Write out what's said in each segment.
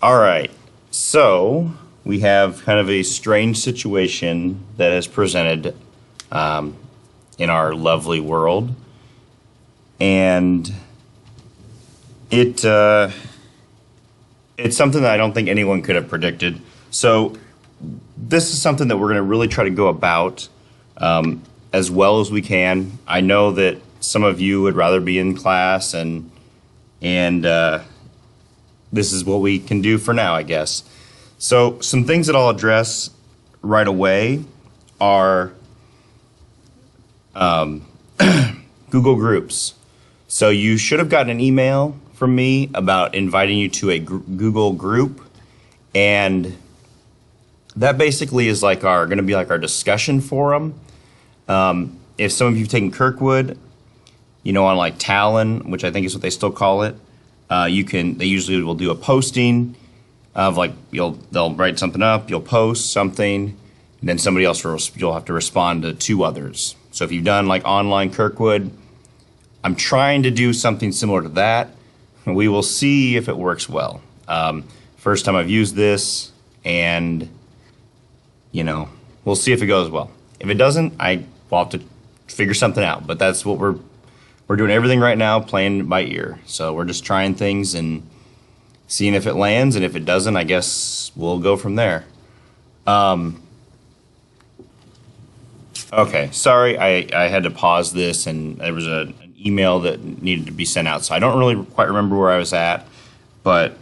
All right, so we have kind of a strange situation that has presented in our lovely world, and it's something that I don't think anyone could have predicted. So this is something that we're going to really try to go about as well as we can. I know that some of you would rather be in class, and this is what we can do for now, I guess. So some things that I'll address right away are Google Groups. So you should have gotten an email from me about inviting you to a Google group, and that basically is like going to be like our discussion forum. If some of you have taken Kirkwood, you know, on like Talon, which I think is what they still call it, they usually will do a posting of like, they'll write something up, you'll post something, and then somebody else you'll have to respond to two others. So if you've done like online Kirkwood, I'm trying to do something similar to that. We will see if it works well. First time I've used this, and you know, we'll see if it goes well. If it doesn't, will have to figure something out. But that's what we're doing everything right now, playing by ear. So we're just trying things and seeing if it lands, and if it doesn't, I guess we'll go from there. Okay, sorry, I had to pause this, and there was an email that needed to be sent out, so I don't really quite remember where I was at, but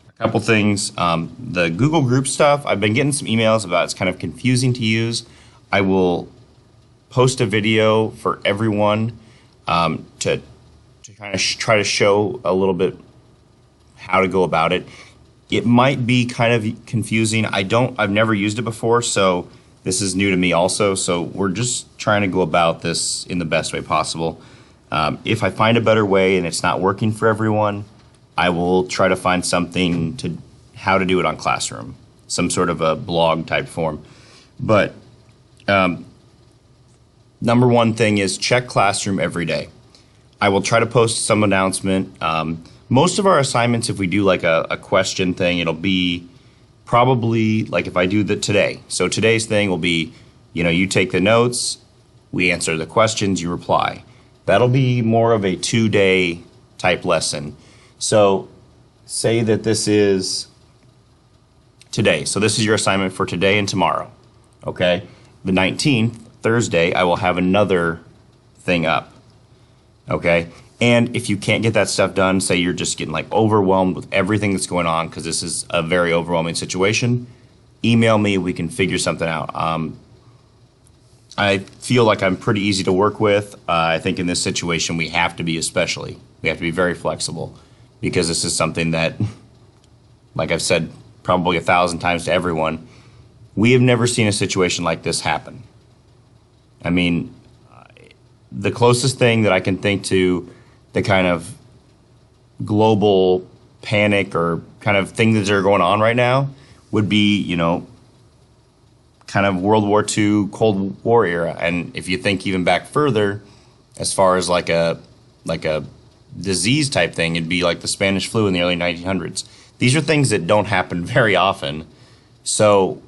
a couple things. The Google Group stuff, I've been getting some emails about it's kind of confusing to use. I will post a video for everyone to kind of try to show a little bit how to go about it. It might be kind of confusing. I've never used it before, so this is new to me also. So we're just trying to go about this in the best way possible. If I find a better way and it's not working for everyone, I will try to find something to how to do it on Classroom, some sort of a blog type form. But number one thing is check Classroom every day. I will try to post some announcement. Most of our assignments, if we do like a question thing, it'll be probably like if I do that today. So today's thing will be, you know, you take the notes, we answer the questions, you reply. That'll be more of a 2-day type lesson. So say that this is today. So this is your assignment for today and tomorrow. Okay. The 19th, Thursday, I will have another thing up. Okay. And if you can't get that stuff done, say you're just getting like overwhelmed with everything that's going on, because this is a very overwhelming situation, email me, we can figure something out. I feel like I'm pretty easy to work with. I think in this situation we have to be very flexible, because this is something that, like I've said probably 1,000 times to everyone, we have never seen a situation like this happen. I mean, the closest thing that I can think to the kind of global panic or kind of things that are going on right now would be, you know, kind of World War II, Cold War era. And if you think even back further, as far as like a disease type thing, it'd be like the Spanish flu in the early 1900s. These are things that don't happen very often, so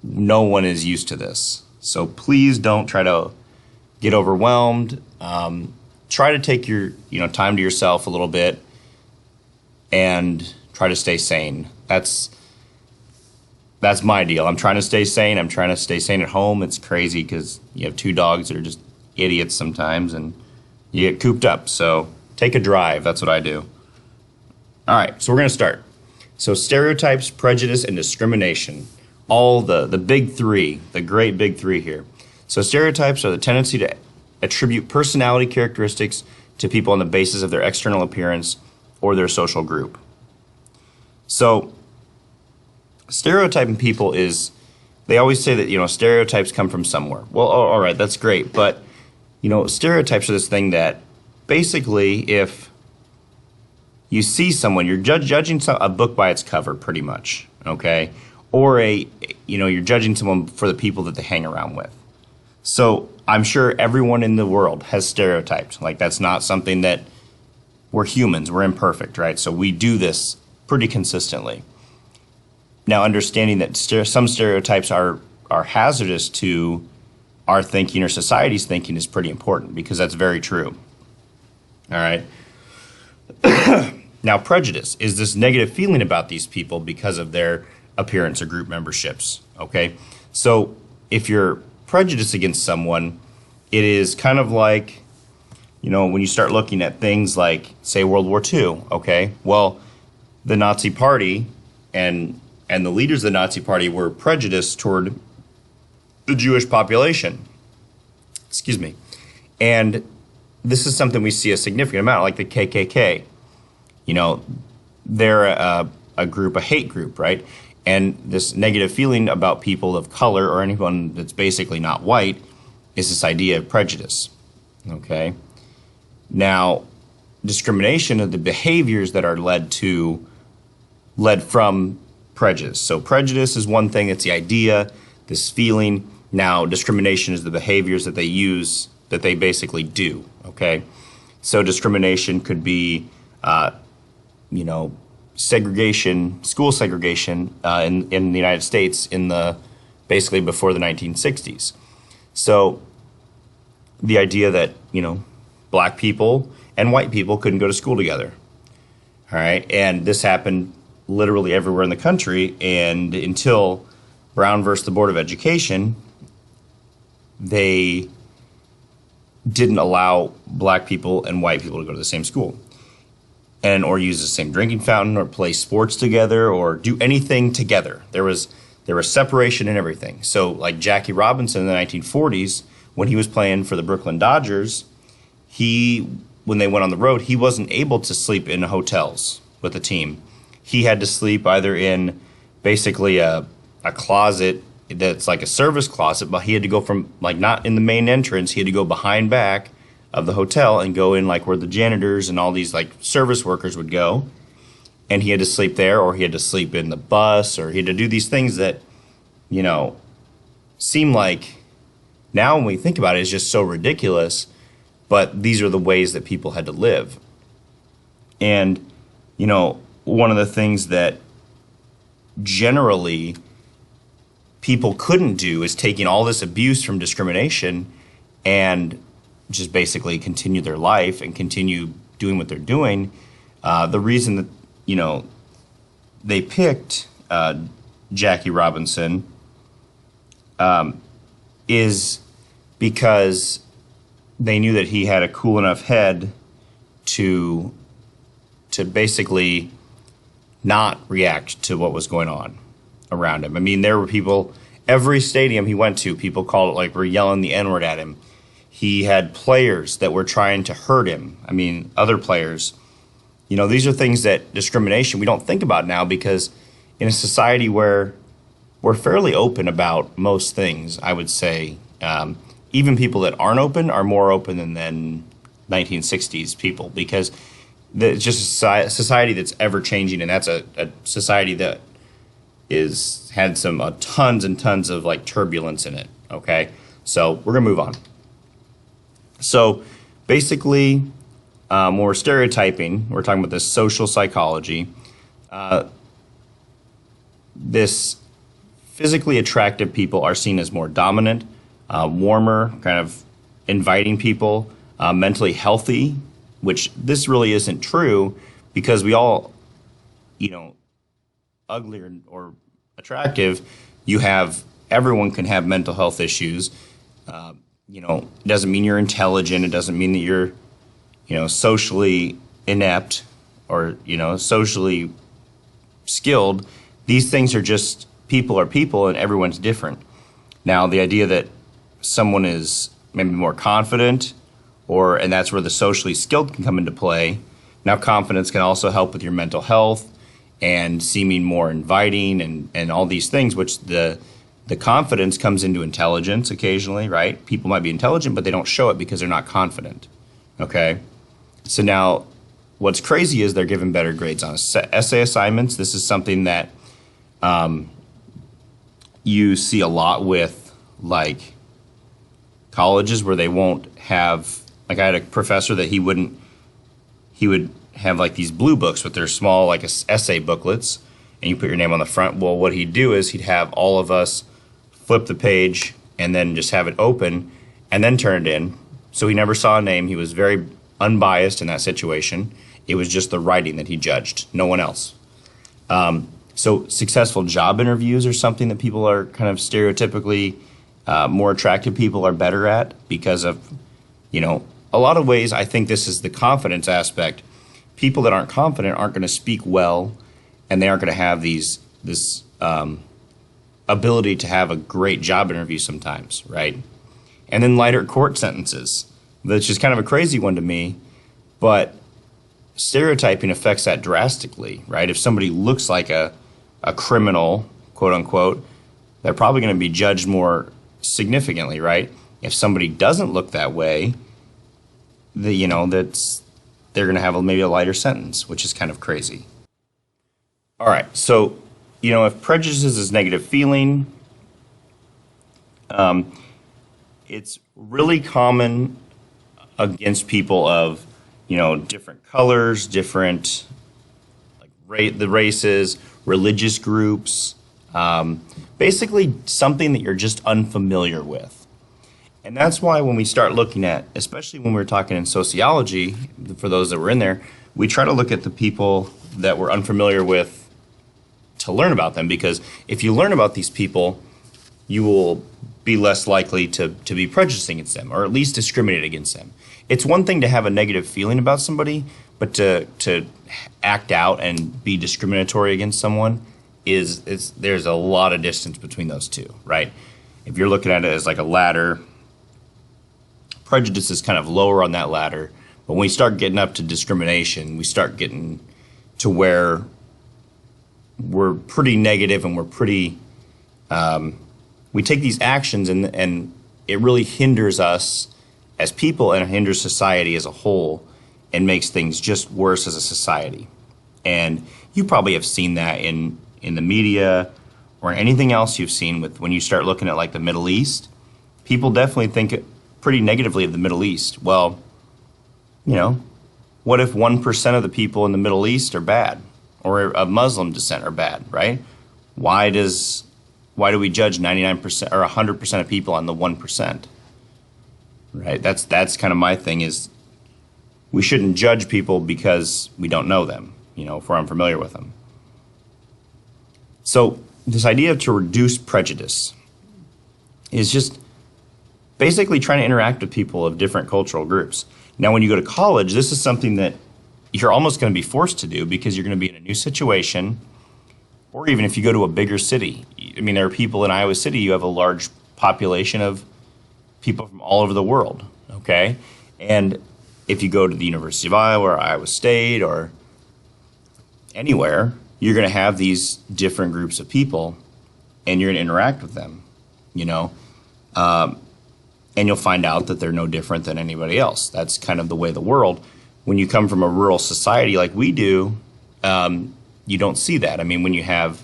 no one is used to this. So please don't try to get overwhelmed. Try to take your time to yourself a little bit and try to stay sane. That's my deal. I'm trying to stay sane. I'm trying to stay sane at home. It's crazy because you have 2 dogs that are just idiots sometimes, and you get cooped up. So take a drive. That's what I do. All right, so we're going to start. So stereotypes, prejudice, and discrimination. All the big three, the great big three here. So stereotypes are the tendency to attribute personality characteristics to people on the basis of their external appearance or their social group. So stereotyping people is, they always say that, you know, stereotypes come from somewhere. Well, all right, that's great. But, you know, stereotypes are this thing that basically if you see someone, you're judging a book by its cover pretty much, okay? Or you're judging someone for the people that they hang around with. So I'm sure everyone in the world has stereotypes. Like, that's not something that, we're humans, we're imperfect, right? So we do this pretty consistently. Now, understanding that some stereotypes are hazardous to our thinking or society's thinking is pretty important, because that's very true. All right. Now, prejudice is this negative feeling about these people because of their appearance or group memberships. Okay. So if you're prejudiced against someone, it is kind of like, when you start looking at things like, say, World War II. Okay. Well, the Nazi Party and the leaders of the Nazi Party were prejudiced toward the Jewish population. Excuse me. And this is something we see a significant amount, like the KKK. They're a group, a hate group, right? And this negative feeling about people of color or anyone that's basically not white is this idea of prejudice. Okay. Now, discrimination are the behaviors that are led from prejudice. So prejudice is one thing, it's the idea, this feeling. Now, discrimination is the behaviors that they use, that they basically do, okay? So discrimination could be, segregation, school segregation in the United States basically before the 1960s. So the idea that, black people and white people couldn't go to school together, all right? And this happened literally everywhere in the country, and until Brown versus the Board of Education, they didn't allow black people and white people to go to the same school or use the same drinking fountain or play sports together or do anything together. There was separation in everything. So like Jackie Robinson in the 1940s, when he was playing for the Brooklyn Dodgers, when they went on the road, he wasn't able to sleep in hotels with the team. He had to sleep either in basically a closet that's like a service closet, but he had to go from not in the main entrance. He had to go behind back of the hotel and go in where the janitors and all these service workers would go. And he had to sleep there, or he had to sleep in the bus, or he had to do these things that, seem like now when we think about it, it's just so ridiculous. But these are the ways that people had to live. And, one of the things that generally people couldn't do is taking all this abuse from discrimination and just basically continue their life and continue doing what they're doing. The reason that, they picked Jackie Robinson is because they knew that he had a cool enough head to basically not react to what was going on around him. I mean, there were people, every stadium he went to, people called it were yelling the N-word at him. He had players that were trying to hurt him. I mean, other players. These are things that discrimination we don't think about now, because in a society where we're fairly open about most things, I would say, even people that aren't open are more open than 1960s people, because it's just a society that's ever changing, and that's a society that had tons and tons of turbulence in it. Okay, so we're gonna move on. So basically, when we're stereotyping, we're talking about this social psychology. This physically attractive people are seen as more dominant, warmer, kind of inviting people, mentally healthy, which this really isn't true, because we all, ugly or attractive, everyone can have mental health issues. It doesn't mean you're intelligent. It doesn't mean that you're, socially inept or, socially skilled. These things are just, people are people, and everyone's different. Now, the idea that someone is maybe more confident, and that's where the socially skilled can come into play. Now, confidence can also help with your mental health and seeming more inviting and all these things, which the confidence comes into intelligence occasionally, right? People might be intelligent, but they don't show it because they're not confident, okay? So now what's crazy is they're given better grades on essay assignments. This is something that you see a lot with colleges, where they won't have, I had a professor that he would have these blue books with their small essay booklets, and you put your name on the front. Well, what he'd do is he'd have all of us flip the page and then just have it open and then turn it in. So he never saw a name. He was very unbiased in that situation. It was just the writing that he judged, no one else. So successful job interviews are something that people are kind of stereotypically more attractive people are better at because of, a lot of ways. I think this is the confidence aspect. People that aren't confident aren't going to speak well, and they aren't going to have this ability to have a great job interview sometimes, right? And then lighter court sentences, which is kind of a crazy one to me, but stereotyping affects that drastically, right? If somebody looks like a criminal, quote unquote, they're probably going to be judged more significantly, right? If somebody doesn't look that way, they're going to have maybe a lighter sentence, which is kind of crazy. All right, so if prejudice is negative feeling, it's really common against people of different colors, different the races, religious groups, basically something that you're just unfamiliar with. And that's why when we start looking at, especially when we're talking in sociology, for those that were in there, we try to look at the people that we're unfamiliar with to learn about them, because if you learn about these people, you will be less likely to be prejudiced against them, or at least discriminate against them. It's one thing to have a negative feeling about somebody, but to act out and be discriminatory against someone there's a lot of distance between those two, right? If you're looking at it as like a ladder, prejudice is kind of lower on that ladder, but when we start getting up to discrimination, we start getting to where we're pretty negative and we're pretty we take these actions and it really hinders us as people and it hinders society as a whole and makes things just worse as a society. And you probably have seen that in the media or anything else you've seen with when you start looking at like the Middle East. People definitely think pretty negatively of the Middle East. Well, what if 1% of the people in the Middle East are bad, or of Muslim descent are bad, right? Why do we judge 99% or 100% of people on the 1%? Right? That's kind of my thing, is we shouldn't judge people because we don't know them, if we're unfamiliar with them. So this idea to reduce prejudice is just basically trying to interact with people of different cultural groups. Now, when you go to college, this is something that you're almost going to be forced to do because you're going to be in a new situation, or even if you go to a bigger city. I mean, there are people in Iowa City, you have a large population of people from all over the world, okay? And if you go to the University of Iowa or Iowa State or anywhere, you're going to have these different groups of people and you're going to interact with them, and you'll find out that they're no different than anybody else. That's kind of the way of the world. When you come from a rural society like we do, you don't see that. I mean, when you have,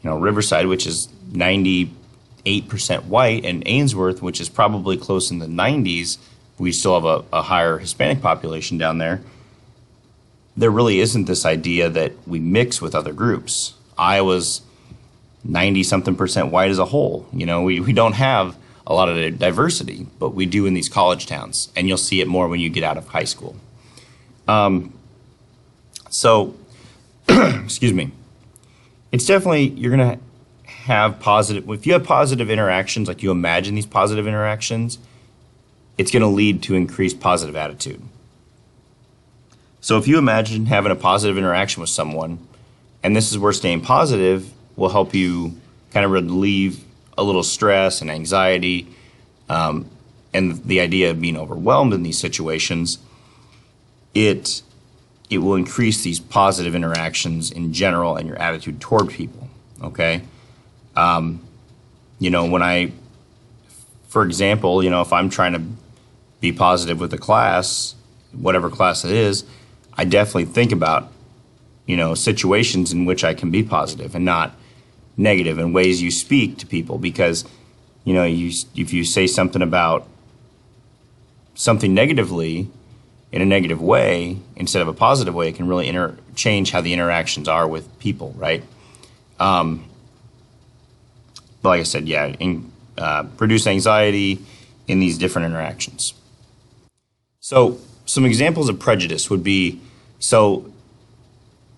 Riverside, which is 98% white, and Ainsworth, which is probably close in the 90s, we still have a higher Hispanic population down there. There really isn't this idea that we mix with other groups. Iowa's 90-something% white as a whole. We don't have a lot of diversity, but we do in these college towns, and you'll see it more when you get out of high school. So, excuse me, it's definitely, you're going to have positive, if you have positive interactions, like you imagine these positive interactions, it's going to lead to increased positive attitude. So if you imagine having a positive interaction with someone, and this is where staying positive will help you kind of relieve a little stress and anxiety, and the idea of being overwhelmed in these situations, it will increase these positive interactions in general and your attitude toward people, okay? For example, if I'm trying to be positive with a class, whatever class it is, I definitely think about, situations in which I can be positive and not negative, and ways you speak to people, because, if you say something about something negatively in a negative way instead of a positive way, it can really change how the interactions are with people, right? But like I said, yeah, produce anxiety in these different interactions. So some examples of prejudice would be, so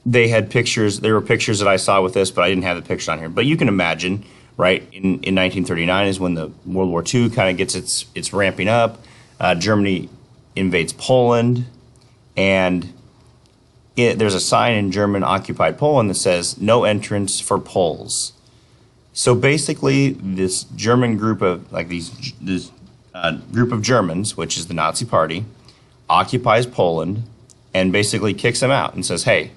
they had pictures, there were pictures that I saw with this, but I didn't have the picture on here. But you can imagine, right, in 1939 is when the World War II kind of gets its ramping up. Germany invades Poland, and there's a sign in German-occupied Poland that says, "No entrance for Poles." So basically, this German group of, like this group of Germans, which is the Nazi Party, occupies Poland and basically kicks them out and says, hey,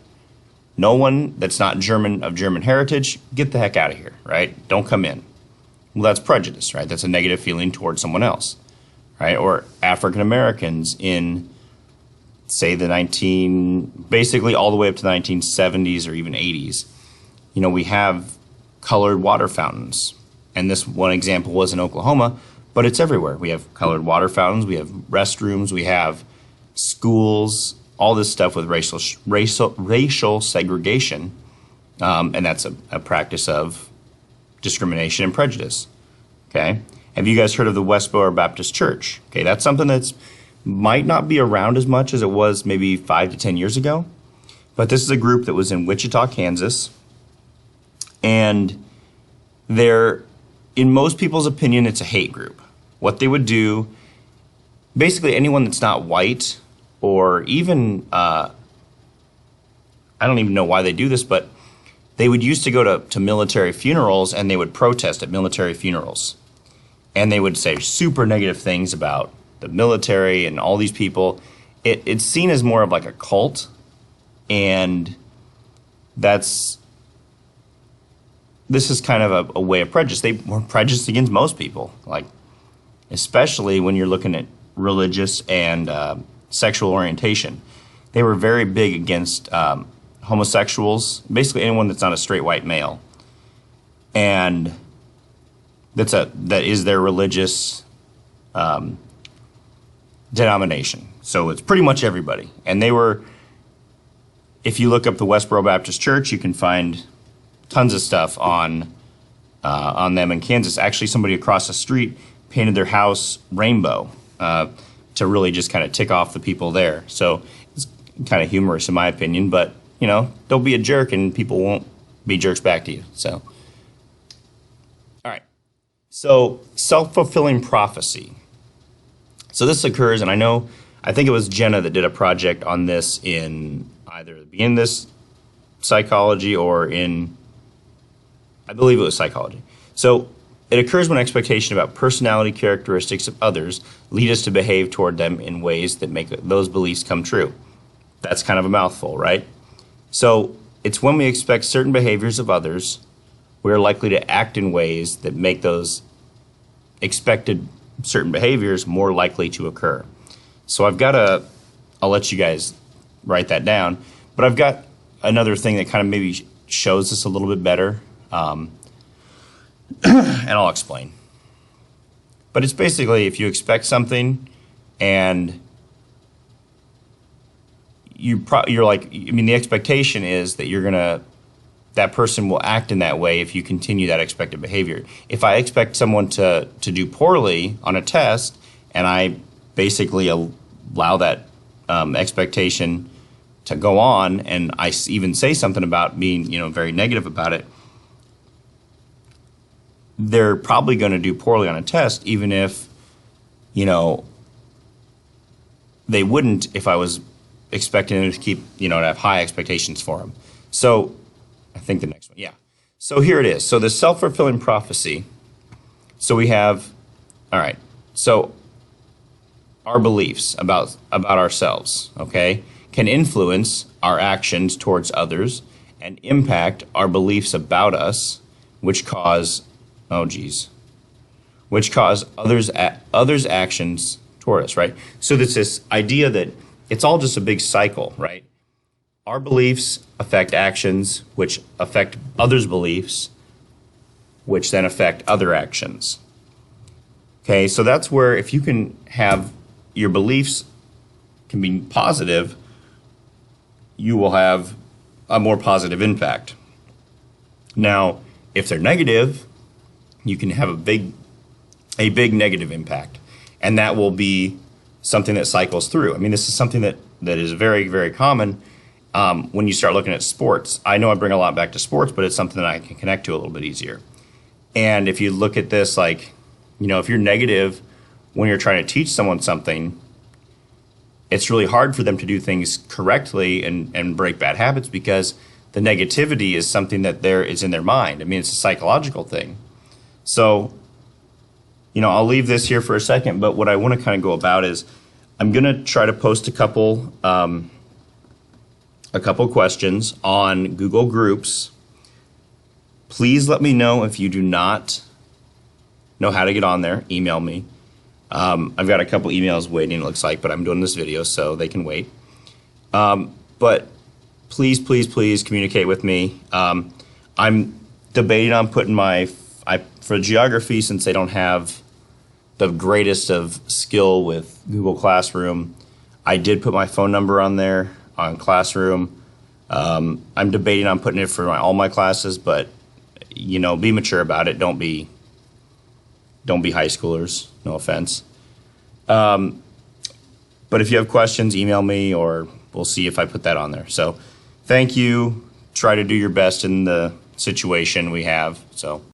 no one that's not German of German heritage, get the heck out of here, right? Don't come in. Well, that's prejudice, right? That's a negative feeling towards someone else, right? Or African Americans in, say, basically all the way up to the 1970s or even 80s. You know, we have colored water fountains. And this one example was in Oklahoma, but it's everywhere. We have colored water fountains, we have restrooms, we have schools, all this stuff with racial segregation. And that's a practice of discrimination and prejudice. Okay. Have you guys heard of the Westboro Baptist Church? Okay, that's something that's might not be around as much as it was maybe 5 to 10 years ago. But this is a group that was in Wichita, Kansas. And they're, in most people's opinion, it's a hate group. What they would do, basically anyone that's not white, or even, I don't even know why they do this, but they would used to go to military funerals and they would protest at military funerals. And they would say super negative things about the military and all these people. It's seen as more of like a cult, and this is kind of a way of prejudice. They were prejudiced against most people, like especially when you're looking at religious and sexual orientation. They were very big against homosexuals, basically anyone that's not a straight white male, and that is their religious denomination. So it's pretty much everybody. And they were, if you look up the Westboro Baptist Church, you can find tons of stuff on them in Kansas. Actually, somebody across the street painted their house rainbow to really just kind of tick off the people there. So it's kind of humorous in my opinion, but you know, don't be a jerk and people won't be jerks back to you. So, all right. So self-fulfilling prophecy. So this occurs, and I think it was Jenna that did a project on this in either the beginning of this psychology or in, I believe it was psychology. So it occurs when expectation about personality characteristics of others lead us to behave toward them in ways that make those beliefs come true. That's kind of a mouthful, right? So it's when we expect certain behaviors of others, we're likely to act in ways that make those expected certain behaviors more likely to occur. So I'll let you guys write that down, but I've got another thing that kind of maybe shows this a little bit better. And I'll explain. But it's basically if you expect something and you're like, I mean, the expectation is that that person will act in that way if you continue that expected behavior. If I expect someone to do poorly on a test and I basically allow that expectation to go on and I even say something about being, very negative about it, they're probably going to do poorly on a test, even if, they wouldn't if I was expecting them to keep, to have high expectations for them. So I think the next one, yeah. So here it is. So the self-fulfilling prophecy. So we have, all right. So our beliefs about ourselves, okay, can influence our actions towards others and impact our beliefs about us, which cause others' actions toward us, right? So there's this idea that it's all just a big cycle, right? Our beliefs affect actions, which affect others' beliefs, which then affect other actions. Okay, so that's where if you can have your beliefs can be positive, you will have a more positive impact. Now, if they're negative, you can have a big negative impact, and that will be something that cycles through. I mean, this is something that is very, very common when you start looking at sports. I know I bring a lot back to sports, but it's something that I can connect to a little bit easier. And if you look at this, like, you know, if you're negative when you're trying to teach someone something, it's really hard for them to do things correctly and break bad habits, because the negativity is something that is in their mind. I mean, it's a psychological thing. So, you know, I'll leave this here for a second, but what I want to kind of go about is I'm going to try to post a couple questions on Google Groups. Please let me know if you do not know how to get on there. Email me. I've got a couple emails waiting, it looks like, but I'm doing this video, so they can wait. But please, please, please communicate with me. I'm debating on putting for geography, since they don't have the greatest of skill with Google Classroom, I did put my phone number on there on Classroom. I'm debating on putting it for all my classes, but, you know, be mature about it. Don't be high schoolers, no offense. But if you have questions, email me, or we'll see if I put that on there. So thank you. Try to do your best in the situation we have. So.